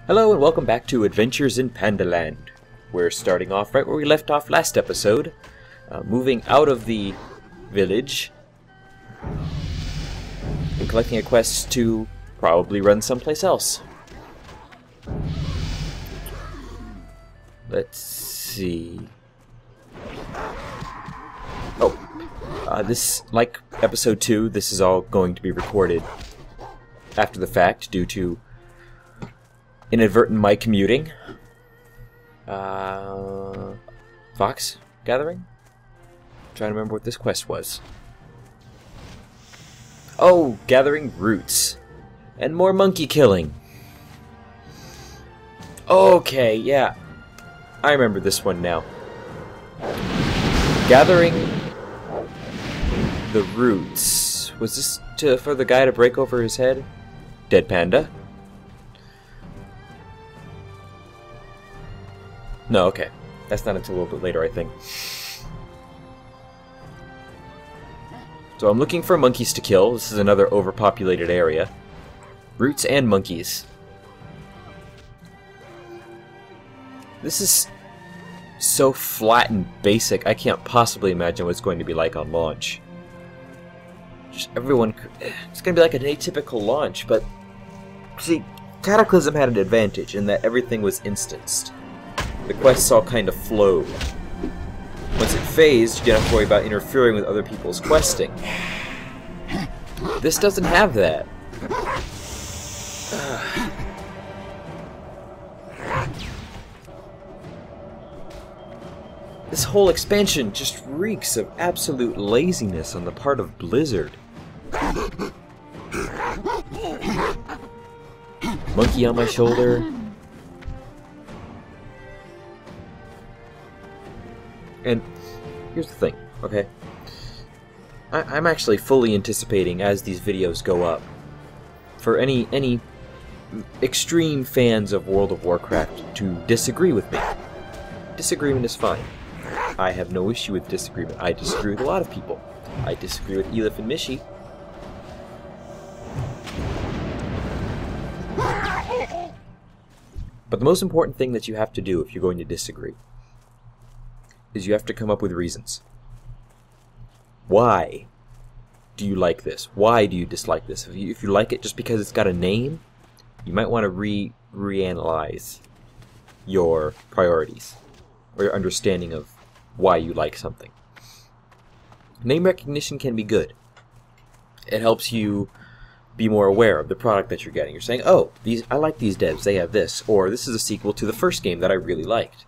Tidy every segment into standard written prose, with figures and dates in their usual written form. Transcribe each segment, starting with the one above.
Hello and welcome back to Adventures in PandaLand. We're starting off right where we left off last episode, moving out of the village and collecting a quest to probably run someplace else. Let's see. This, like episode 2, this is all going to be recorded after the fact due to inadvertent mic muting. Fox gathering? I'm trying to remember what this quest was. Oh, gathering roots. And more monkey killing. Okay, yeah. I remember this one now. Gathering the roots. Was this for the guy to break over his head? Dead panda? No, okay. That's not until a little bit later, I think. So I'm looking for monkeys to kill. This is another overpopulated area. Roots and monkeys. This is so flat and basic, I can't possibly imagine what it's going to be like on launch. Just everyone... It's going to be like an atypical launch, but... See, Cataclysm had an advantage in that everything was instanced. The quests all kind of flowed. Once it phased, you didn't have to worry about interfering with other people's questing. This doesn't have that. This whole expansion just reeks of absolute laziness on the part of Blizzard. Monkey on my shoulder. And here's the thing, okay? I'm actually fully anticipating, as these videos go up, for any extreme fans of World of Warcraft to disagree with me. Disagreement is fine. I have no issue with disagreement. I disagree with a lot of people. I disagree with Elif and Mishi. But the most important thing that you have to do if you're going to disagree is you have to come up with reasons. Why do you like this? Why do you dislike this? If you like it just because it's got a name, you might want to reanalyze your priorities or your understanding of why you like something. Name recognition can be good. It helps you be more aware of the product that you're getting. You're saying, oh, I like these devs, they have this, or this is a sequel to the first game that I really liked.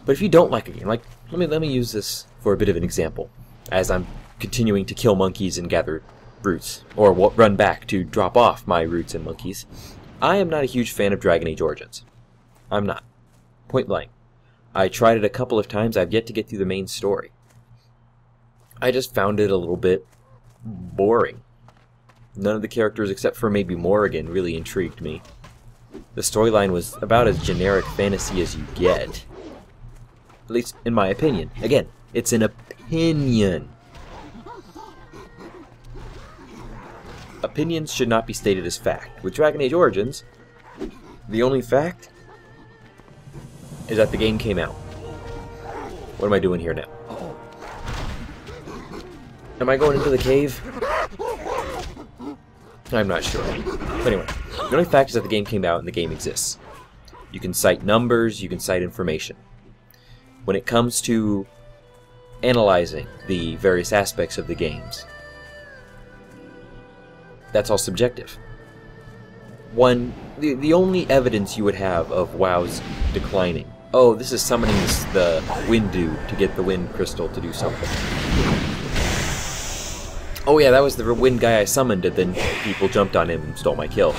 But if you don't like a game, like, let me use this for a bit of an example, as I'm continuing to kill monkeys and gather roots, or run back to drop off my roots and monkeys. I am not a huge fan of Dragon Age Origins. I'm not. Point blank. I tried it a couple of times, I've yet to get through the main story. I just found it a little bit boring. None of the characters, except for maybe Morrigan, really intrigued me. The storyline was about as generic fantasy as you get. At least, in my opinion. Again, it's an opinion. Opinions should not be stated as fact. With Dragon Age Origins, the only fact is that the game came out. What am I doing here now? Am I going into the cave? I'm not sure. But anyway, the only fact is that the game came out and the game exists. You can cite numbers, you can cite information. When it comes to analyzing the various aspects of the games, that's all subjective. The only evidence you would have of WoW's declining, oh, this is summoning the wind dew to get the wind crystal to do something. Oh yeah, that was the wind guy I summoned, and then people jumped on him and stole my kill.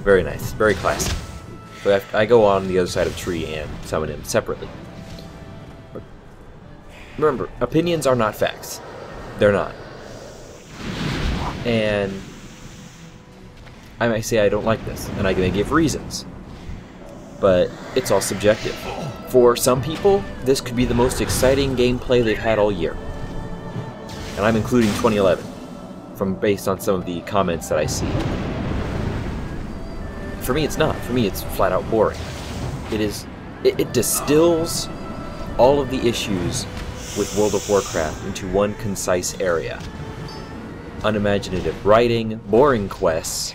Very nice, very classy. So I go on the other side of the tree and summon him separately. But remember, opinions are not facts. They're not. And I might say I don't like this, and I may give reasons. But it's all subjective. For some people, this could be the most exciting gameplay they've had all year. And I'm including 2011, based on some of the comments that I see. for me it's not. For me it's flat out boring. It distills all of the issues with World of Warcraft into one concise area. Unimaginative writing, boring quests,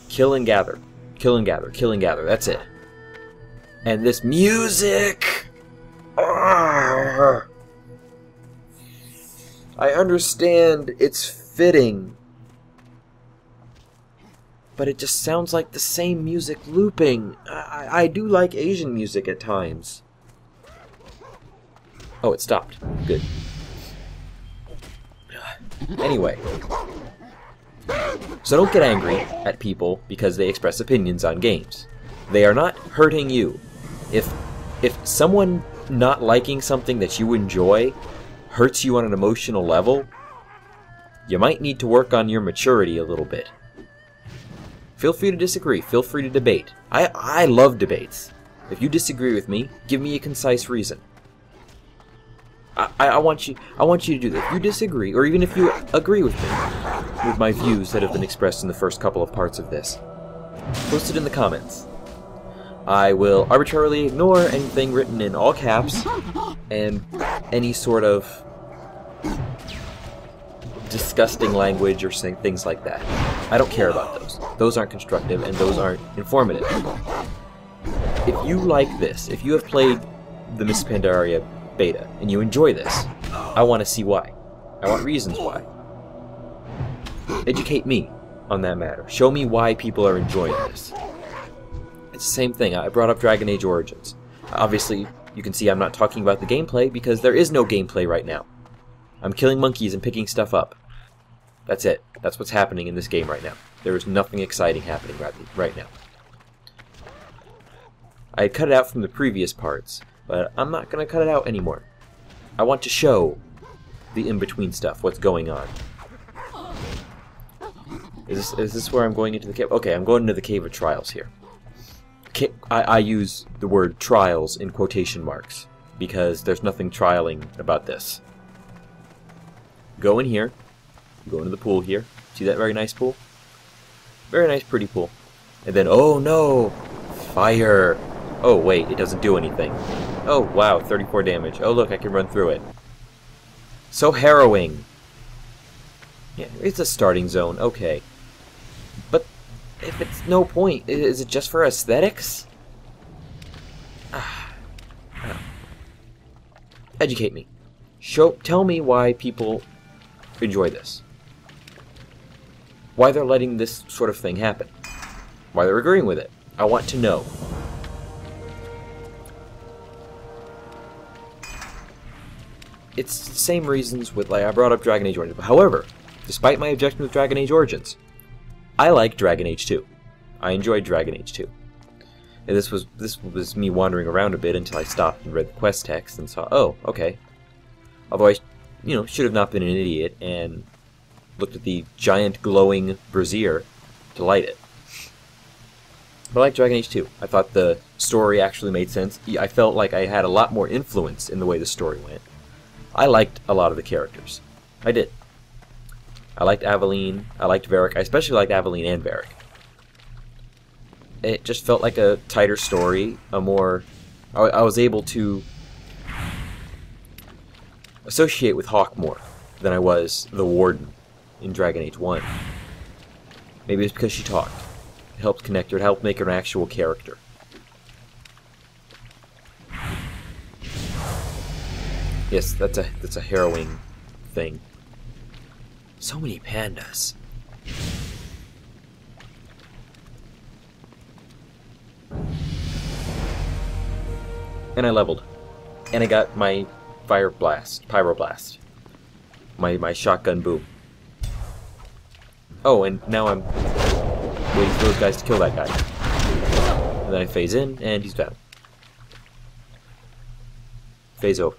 kill and gather, kill and gather, kill and gather, that's it. And this music! I understand it's fitting, but it just sounds like the same music looping. I do like Asian music at times. Oh, it stopped. Good. Anyway. So don't get angry at people because they express opinions on games. They are not hurting you. If someone not liking something that you enjoy hurts you on an emotional level, you might need to work on your maturity a little bit. Feel free to disagree. Feel free to debate. I love debates. If you disagree with me, give me a concise reason. I want you to do that. If you disagree, or even if you agree with me, with my views that have been expressed in the first couple of parts of this, post it in the comments. I will arbitrarily ignore anything written in all caps and any sort of disgusting language or things like that. I don't care about those. Those aren't constructive and those aren't informative. If you like this, if you have played the Miss Pandaria beta and you enjoy this, I want to see why. I want reasons why. Educate me on that matter. Show me why people are enjoying this. It's the same thing. I brought up Dragon Age Origins. Obviously, you can see I'm not talking about the gameplay because there is no gameplay right now. I'm killing monkeys and picking stuff up. That's it. That's what's happening in this game right now. There is nothing exciting happening right now. I had cut it out from the previous parts, but I'm not going to cut it out anymore. I want to show the in-between stuff, what's going on. Is this where I'm going into the cave? Okay, I'm going into the Cave of Trials here. I use the word trials in quotation marks, because there's nothing trialing about this. Go in here. Go into the pool here. See that very nice pool? Very nice, pretty pool. And then, oh no! Fire! Oh wait, it doesn't do anything. Oh wow, 34 damage. Oh look, I can run through it. So harrowing! Yeah, it's a starting zone, okay. But if it's no point, is it just for aesthetics? Educate me. Tell me why people enjoy this. Why they're letting this sort of thing happen. Why they're agreeing with it. I want to know. It's the same reasons with, like, I brought up Dragon Age Origins. However, despite my objection with Dragon Age Origins, I like Dragon Age 2. I enjoyed Dragon Age 2. And this was me wandering around a bit until I stopped and read the quest text and saw, oh, okay. Although I, should have not been an idiot and looked at the giant glowing brazier to light it. But I like Dragon Age 2. I thought the story actually made sense. I felt like I had a lot more influence in the way the story went. I liked a lot of the characters. I did. I liked Aveline. I liked Varric. I especially liked Aveline and Varric. It just felt like a tighter story, a more... I was able to associate with Hawke more than I was the Warden in Dragon Age 1. Maybe it's because she talked. It helped connect her. It helped make her an actual character. Yes, that's a harrowing thing. So many pandas. And I leveled. And I got my pyroblast. My shotgun boom. Oh, and now I'm waiting for those guys to kill that guy. And then I phase in, and he's down. Phase over.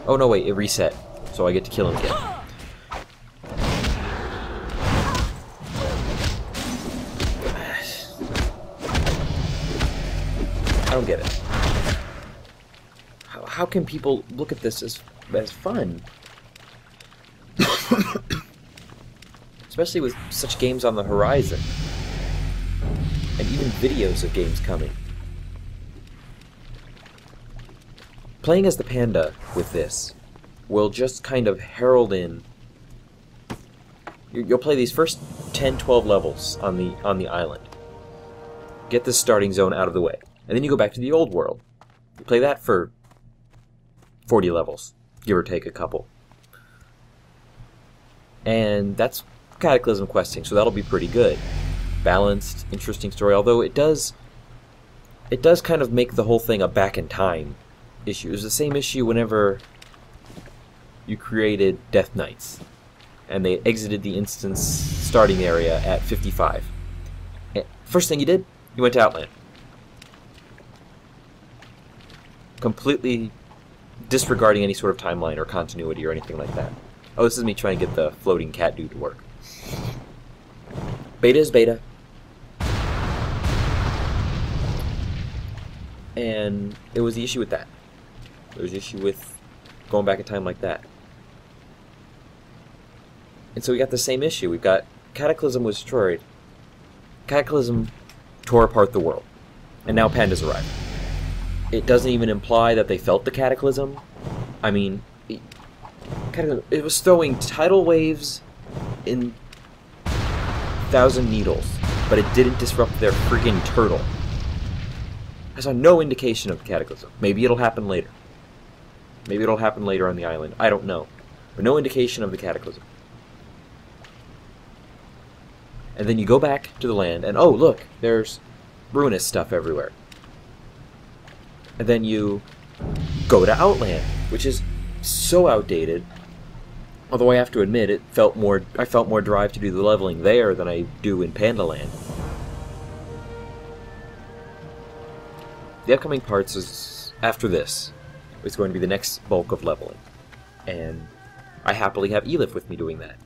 Oh no, wait, it reset. So I get to kill him again. I don't get it. How can people look at this as fun? Especially with such games on the horizon. and even videos of games coming. Playing as the panda with this will just kind of herald in. You'll play these first 10, 12 levels on the island. Get the starting zone out of the way. And then you go back to the old world. You play that for 40 levels, give or take a couple. And that's Cataclysm questing, so that'll be pretty good. Balanced, interesting story, although it does kind of make the whole thing a back in time issue. It was the same issue whenever you created Death Knights, and they exited the instance starting area at 55. And first thing you did, you went to Outland. Completely disregarding any sort of timeline or continuity or anything like that. Oh, this is me trying to get the floating cat dude to work. Beta is beta. And it was the issue with that. There was the issue with going back in time like that. And so we got the same issue. We've got Cataclysm was destroyed. Cataclysm tore apart the world. And now pandas arrive. It doesn't even imply that they felt the Cataclysm. I mean, it was throwing tidal waves in 1,000 needles, but it didn't disrupt their freaking turtle. I saw no indication of the Cataclysm. Maybe it'll happen later. Maybe it'll happen later on the island. I don't know. But no indication of the Cataclysm. And then you go back to the land, and oh, look, there's ruinous stuff everywhere. And then you go to Outland, which is so outdated. Although I have to admit, I felt more drive to do the leveling there than I do in PandaLand. The upcoming parts is after this. It's going to be the next bulk of leveling, and I happily have Elif with me doing that.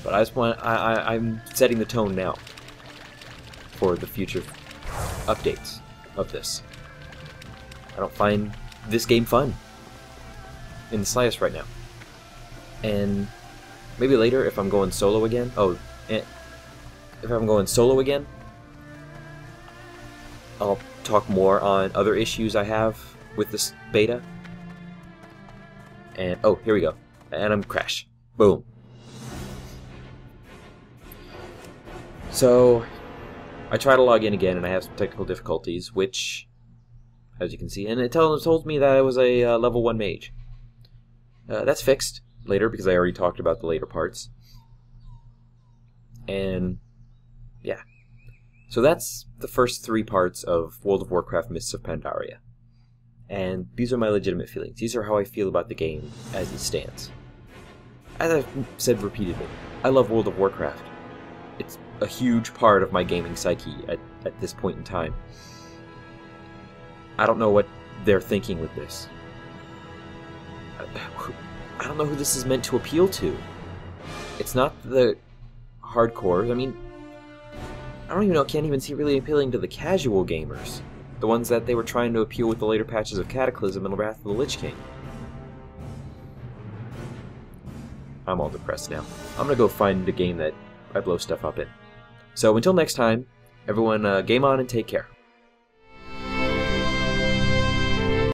But I'm setting the tone now for the future updates of this. I don't find this game fun in the slightest right now. And maybe later, if I'm going solo again, if I'm going solo again, I'll talk more on other issues I have with this beta. And oh, here we go. And I'm crash. Boom. So I try to log in again, and I have some technical difficulties, which, as you can see, and it told me that I was a level 1 mage. That's fixed later, because I already talked about the later parts. And yeah. So that's the first 3 parts of World of Warcraft Mists of Pandaria. And these are my legitimate feelings. These are how I feel about the game as it stands. As I've said repeatedly, I love World of Warcraft. It's a huge part of my gaming psyche at this point in time. I don't know what they're thinking with this. I don't know who this is meant to appeal to. It's not the hardcores. I mean, I don't even know, can't even see it really appealing to the casual gamers. The ones that they were trying to appeal with the later patches of Cataclysm and Wrath of the Lich King. I'm all depressed now. I'm gonna go find a game that I blow stuff up in. So until next time, everyone game on and take care.